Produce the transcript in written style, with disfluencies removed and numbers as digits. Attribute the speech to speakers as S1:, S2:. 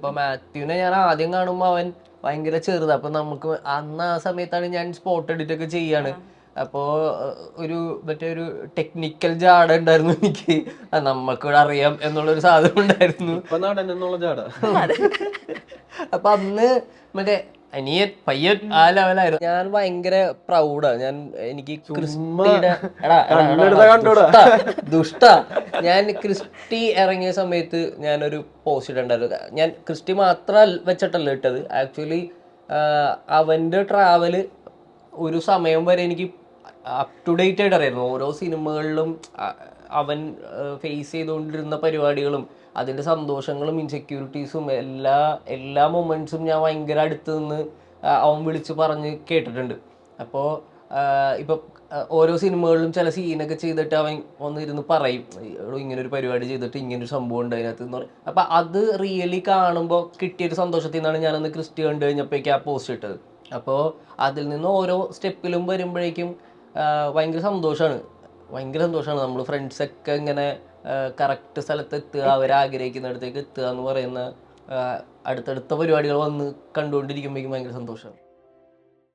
S1: ഇപ്പൊ മാത്യുവിനെ ഞാൻ ആദ്യം കാണുമ്പോ അവൻ ഭയങ്കര ചെറുതാ. അപ്പൊ നമുക്ക് അന്ന് ആ സമയത്താണ് ഞാൻ സ്പോട്ട് എഡിറ്റ് ഒക്കെ ചെയ്യാണ്. അപ്പോ മറ്റേ ഒരു ടെക്നിക്കൽ ജാട ഉണ്ടായിരുന്നു എനിക്ക്. നമ്മൾക്കിവിടെ അറിയാം എന്നുള്ളൊരു സാധനം ഉണ്ടായിരുന്നു. അപ്പൊ അന്ന് മറ്റേ അനിയൻ പയ്യൻ ആ ലെവലായിരുന്നു. ഞാൻ ഭയങ്കര പ്രൗഡാ. എനിക്ക് ക്രിസ്റ്റിയുടെ ദുഷ്ട ഞാൻ ക്രിസ്റ്റി ഇറങ്ങിയ സമയത്ത് ഞാനൊരു പോസ്റ്റ് ഇട്ടുണ്ടായിരുന്നു. ഞാൻ ക്രിസ്റ്റി മാത്രം വെച്ചിട്ടല്ല ഇട്ടത്. ആക്ച്വലി അവന്റെ ട്രാവല് ഒരു സമയം വരെ എനിക്ക് അപ് ടു ഡേറ്റ് ആയിട്ട് അറിയായിരുന്നു. ഓരോ സിനിമകളിലും അവൻ ഫേസ് ചെയ്തുകൊണ്ടിരുന്ന പരിപാടികളും അതിൻ്റെ സന്തോഷങ്ങളും ഇൻസെക്യൂരിറ്റീസും എല്ലാ മൊമെന്റ്സും ഞാൻ ഭയങ്കര അടുത്ത് നിന്ന് അവൻ വിളിച്ച് പറഞ്ഞ് കേട്ടിട്ടുണ്ട്. അപ്പോൾ ഇപ്പം ഓരോ സിനിമകളിലും ചില സീനൊക്കെ ചെയ്തിട്ട് അവൻ വന്നിരുന്ന് പറയും, ഇങ്ങനൊരു പരിപാടി ചെയ്തിട്ട് ഇങ്ങനൊരു സംഭവം ഉണ്ട് അതിനകത്ത് എന്ന് പറയും. അപ്പം അത് റിയലി കാണുമ്പോൾ കിട്ടിയൊരു സന്തോഷത്തിൽ നിന്നാണ് ഞാനന്ന് ക്രിസ്റ്റി കണ്ടു കഴിഞ്ഞപ്പോഴേക്കും ആ പോസ്റ്റ് ഇട്ടത്. അപ്പോൾ അതിൽ നിന്ന് ഓരോ സ്റ്റെപ്പിലും വരുമ്പോഴേക്കും ഭയങ്കര സന്തോഷമാണ്. നമ്മൾ ഫ്രണ്ട്സൊക്കെ ഇങ്ങനെ കറക്റ്റ് സ്ഥലത്ത് എത്തുക, അവരാഗ്രഹിക്കുന്നിടത്തേക്ക് എത്തുക എന്ന് പറയുന്ന അടുത്തടുത്ത പരിപാടികൾ വന്ന് കണ്ടുകൊണ്ടിരിക്കുമ്പോഴേക്കും ഭയങ്കര സന്തോഷമാണ്.